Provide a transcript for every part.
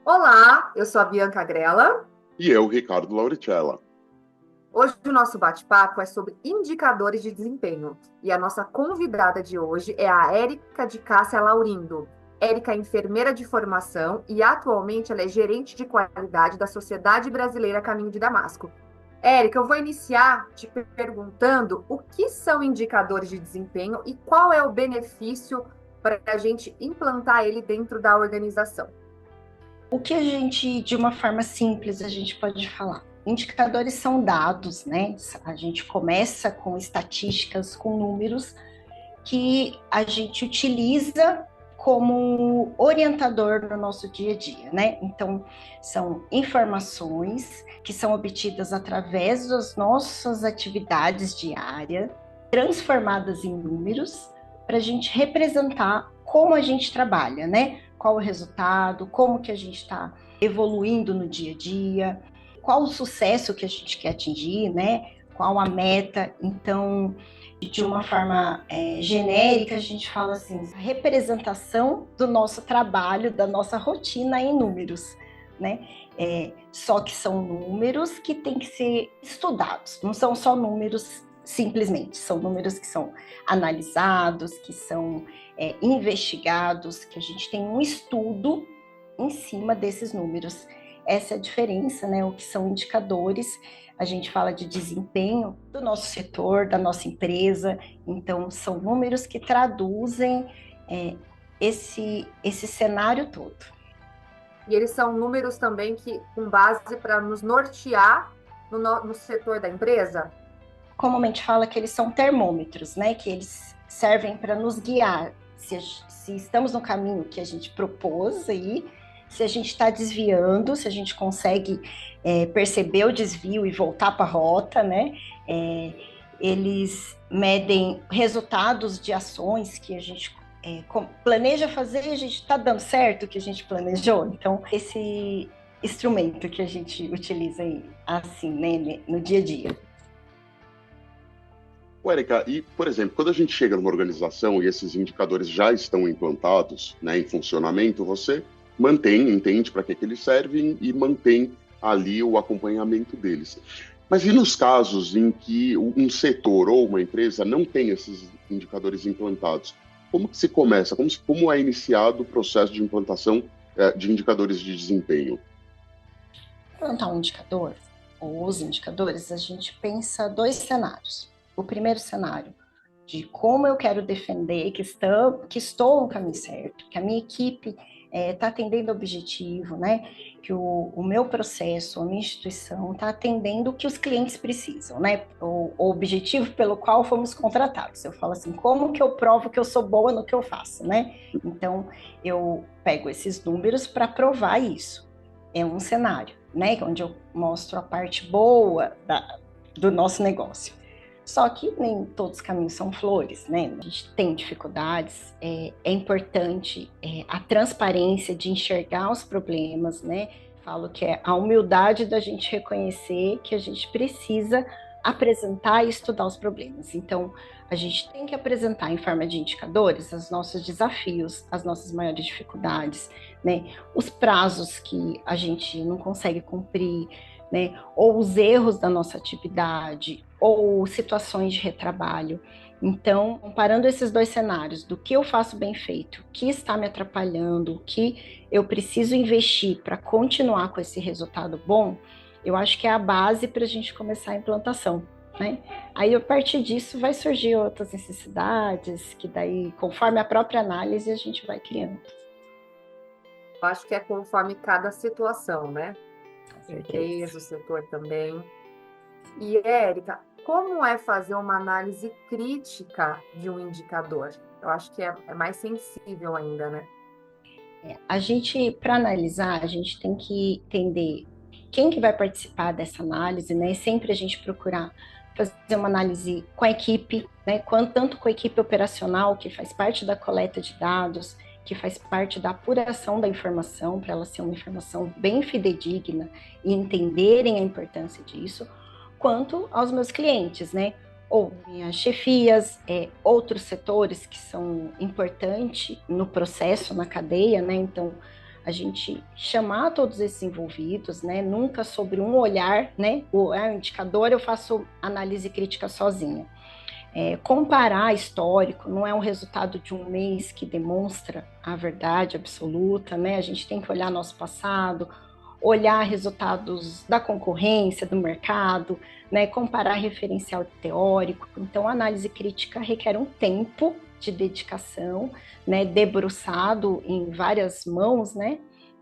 Olá, eu sou a Bianca Grella. E eu, Ricardo Lauricella. Hoje o nosso bate-papo é sobre indicadores de desempenho. E a nossa convidada de hoje é a Érica de Cássia Laurindo. Érica é enfermeira de formação e atualmente ela é gerente de qualidade da Sociedade Brasileira Caminho de Damasco. Érica, eu vou iniciar te perguntando o que são indicadores de desempenho e qual é o benefício para a gente implantar ele dentro da organização. O que a gente, de uma forma simples, a gente pode falar? Indicadores são dados, né? A gente começa com estatísticas, com números que a gente utiliza como orientador no nosso dia a dia, né? Então, são informações que são obtidas através das nossas atividades diárias, transformadas em números, para a gente representar como a gente trabalha, né? Qual o resultado, como que a gente está evoluindo no dia a dia, qual o sucesso que a gente quer atingir, né? Qual a meta. Então, de uma forma genérica, a gente fala assim, a representação do nosso trabalho, da nossa rotina em números, né? Só que são números que têm que ser estudados, não são só números simplesmente, são números que são analisados, que são investigados, que a gente tem um estudo em cima desses números. Essa é a diferença, né? O que são indicadores. A gente fala de desempenho do nosso setor, da nossa empresa. Então, são números que traduzem esse cenário todo. E eles são números também que, com base para nos nortear no setor da empresa? Comumente fala que eles são termômetros, né? Que eles servem para nos guiar se estamos no caminho que a gente propôs aí, se a gente está desviando, se a gente consegue perceber o desvio e voltar para a rota, né? Eles medem resultados de ações que a gente planeja fazer e a gente está dando certo o que a gente planejou. Então, esse instrumento que a gente utiliza aí, assim, né, no dia a dia. Érica, e, por exemplo, quando a gente chega numa organização e esses indicadores já estão implantados, né, em funcionamento, você entende para que eles servem e mantém ali o acompanhamento deles. Mas e nos casos em que um setor ou uma empresa não tem esses indicadores implantados? Como que se começa? Como é iniciado o processo de implantação de indicadores de desempenho? Implantar um indicador, ou os indicadores, a gente pensa dois cenários. O primeiro cenário, de como eu quero defender que estou no caminho certo, que a minha equipe está atendendo o objetivo, né? Que o meu processo, a minha instituição está atendendo o que os clientes precisam, né? O objetivo pelo qual fomos contratados. Eu falo assim, como que eu provo que eu sou boa no que eu faço, né? Então, eu pego esses números para provar isso. É um cenário, né? Onde eu mostro a parte boa do nosso negócio. Só que nem todos os caminhos são flores, né? A gente tem dificuldades, é importante a transparência de enxergar os problemas, né? Falo que é a humildade da gente reconhecer que a gente precisa apresentar e estudar os problemas. Então, a gente tem que apresentar em forma de indicadores os nossos desafios, as nossas maiores dificuldades, né? Os prazos que a gente não consegue cumprir, né? Ou os erros da nossa atividade, ou situações de retrabalho. Então, comparando esses dois cenários, do que eu faço bem feito, o que está me atrapalhando, o que eu preciso investir para continuar com esse resultado bom, eu acho que é a base para a gente começar a implantação, né? Aí, a partir disso, vai surgir outras necessidades, que daí, conforme a própria análise, a gente vai criando. Eu acho que é conforme cada situação, né? Empresa, o setor também. E, Érica, como é fazer uma análise crítica de um indicador? Eu acho que é mais sensível ainda, né? A gente, para analisar, a gente tem que entender quem que vai participar dessa análise, né? Sempre a gente procurar fazer uma análise com a equipe, né? Tanto com a equipe operacional, que faz parte da coleta de dados, que faz parte da apuração da informação, para ela ser uma informação bem fidedigna e entenderem a importância disso, quanto aos meus clientes, né? ou minhas chefias, outros setores que são importantes no processo, na cadeia, né? Então, a gente chamar todos esses envolvidos, né? Nunca sobre um olhar, né? O indicador eu faço análise crítica sozinha. Comparar histórico, não é um resultado de um mês que demonstra a verdade absoluta, né? A gente tem que olhar nosso passado, olhar resultados da concorrência, do mercado, né? Comparar referencial teórico. Então, a análise crítica requer um tempo de dedicação, né? Debruçado em várias mãos, né?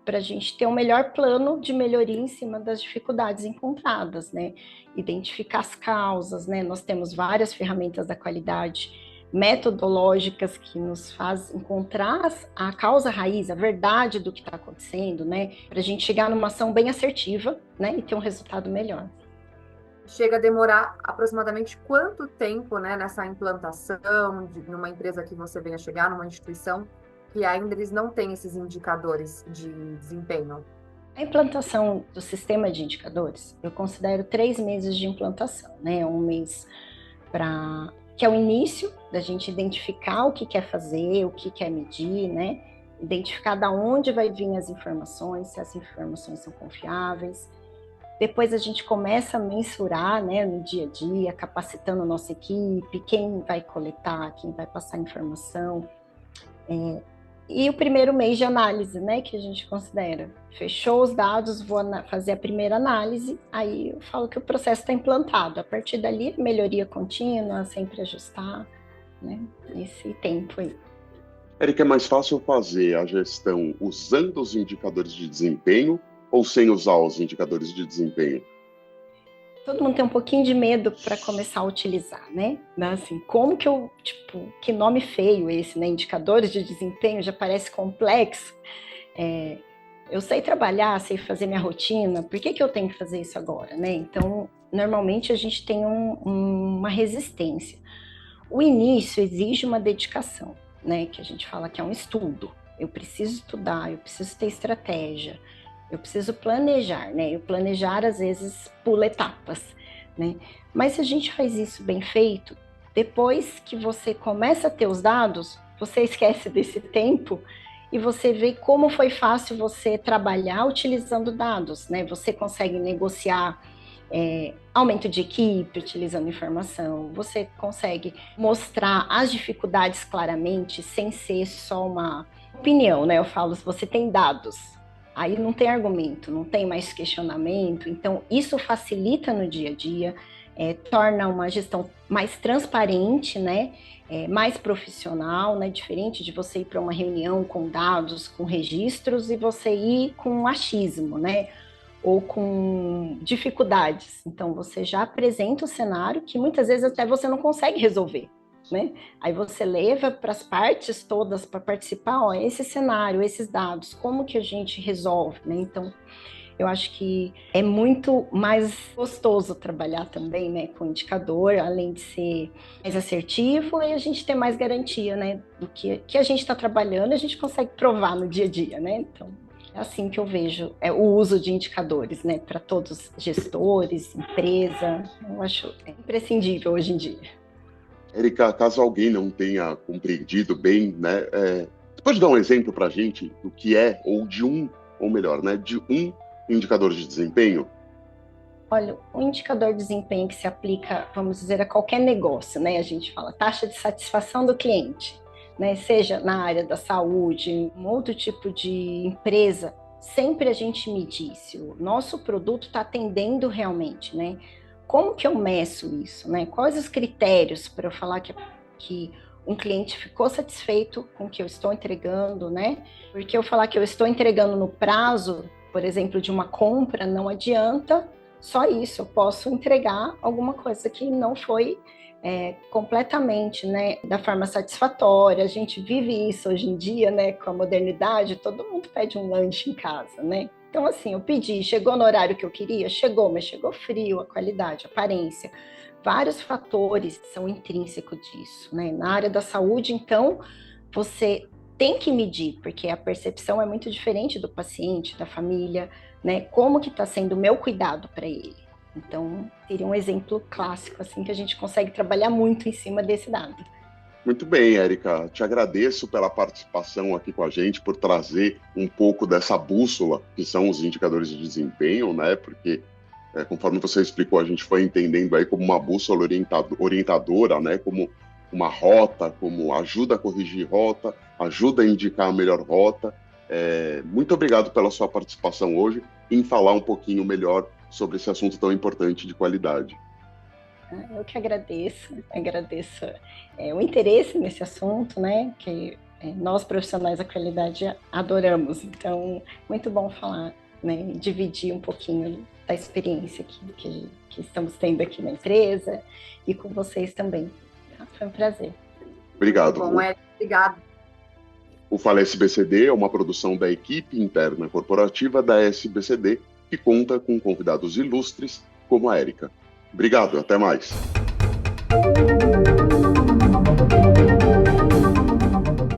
Para a gente ter um melhor plano de melhoria em cima das dificuldades encontradas, né? Identificar as causas, né? Nós temos várias ferramentas da qualidade metodológicas que nos faz encontrar a causa raiz, a verdade do que está acontecendo, né? Para a gente chegar numa ação bem assertiva, né? E ter um resultado melhor. Chega a demorar aproximadamente quanto tempo, né, nessa implantação numa empresa que você venha chegar, numa instituição que ainda eles não têm esses indicadores de desempenho? A implantação do sistema de indicadores, eu considero 3 meses de implantação, né? Um mês que é o início da gente identificar o que quer fazer, o que quer medir, né? Identificar da onde vai vir as informações, se as informações são confiáveis. Depois a gente começa a mensurar, né, no dia a dia, capacitando a nossa equipe, quem vai coletar, quem vai passar informação. E o primeiro mês de análise, né, que a gente considera. Fechou os dados, vou fazer a primeira análise, aí eu falo que o processo está implantado. A partir dali, melhoria contínua, sempre ajustar, né, nesse tempo aí. Érica, é mais fácil fazer a gestão usando os indicadores de desempenho ou sem usar os indicadores de desempenho? Todo mundo tem um pouquinho de medo para começar a utilizar, né? Assim, como que eu, que nome feio esse, né? Indicadores de desempenho, já parece complexo. Eu sei trabalhar, sei fazer minha rotina, por que eu tenho que fazer isso agora, né? Então, normalmente a gente tem uma resistência. O início exige uma dedicação, né? Que a gente fala que é um estudo. Eu preciso estudar, eu preciso ter estratégia, eu preciso planejar, né? E planejar, às vezes, pula etapas, né? Mas se a gente faz isso bem feito, depois que você começa a ter os dados, você esquece desse tempo e você vê como foi fácil você trabalhar utilizando dados, né? Você consegue negociar aumento de equipe utilizando informação, você consegue mostrar as dificuldades claramente, sem ser só uma opinião, né? Eu falo, se você tem dados, aí não tem argumento, não tem mais questionamento. Então, isso facilita no dia a dia, torna uma gestão mais transparente, né? Mais profissional, né? Diferente de você ir para uma reunião com dados, com registros, e você ir com achismo, né? Ou com dificuldades. Então, você já apresenta o cenário que muitas vezes até você não consegue resolver, né? Aí você leva para as partes todas para participar, esse cenário, esses dados, como que a gente resolve, né? Então, eu acho que é muito mais gostoso trabalhar também, né, com indicador, além de ser mais assertivo, e a gente ter mais garantia, né, do que a gente está trabalhando, a gente consegue provar no dia a dia, né? Então, é assim que eu vejo o uso de indicadores, né, para todos gestores, empresa. Eu acho imprescindível hoje em dia. Érica, caso alguém não tenha compreendido bem, né, você pode dar um exemplo para a gente do que é, ou melhor, né, de um indicador de desempenho? Olha, o indicador de desempenho que se aplica, vamos dizer, a qualquer negócio, né? A gente fala taxa de satisfação do cliente, né? Seja na área da saúde, um outro tipo de empresa, sempre a gente medir se o nosso produto está atendendo realmente, né? Como que eu meço isso, né? Quais os critérios para eu falar que um cliente ficou satisfeito com o que eu estou entregando, né? Porque eu falar que eu estou entregando no prazo, por exemplo, de uma compra, não adianta só isso. Eu posso entregar alguma coisa que não foi completamente, né, da forma satisfatória. A gente vive isso hoje em dia, né, com a modernidade, todo mundo pede um lanche em casa, né? Então, assim, eu pedi, chegou no horário que eu queria? Chegou, mas chegou frio, a qualidade, a aparência. Vários fatores são intrínsecos disso, né? Na área da saúde, então, você tem que medir, porque a percepção é muito diferente do paciente, da família, né? Como que está sendo o meu cuidado para ele, Então, seria um exemplo clássico, assim, que a gente consegue trabalhar muito em cima desse dado. Muito bem, Érica. Te agradeço pela participação aqui com a gente, por trazer um pouco dessa bússola, que são os indicadores de desempenho, né? Porque, conforme você explicou, a gente foi entendendo aí como uma bússola orientadora, né? Como uma rota, como ajuda a corrigir rota, ajuda a indicar a melhor rota. Muito obrigado pela sua participação hoje em falar um pouquinho melhor sobre esse assunto tão importante de qualidade. Eu que agradeço o interesse nesse assunto, né, que nós profissionais da qualidade adoramos. Então, muito bom falar, né, dividir um pouquinho da experiência que estamos tendo aqui na empresa e com vocês também. Tá? Foi um prazer. Obrigado. Muito bom, obrigado. O Fala SBCD é uma produção da equipe interna corporativa da SBCD, que conta com convidados ilustres como a Érica. Obrigado, até mais.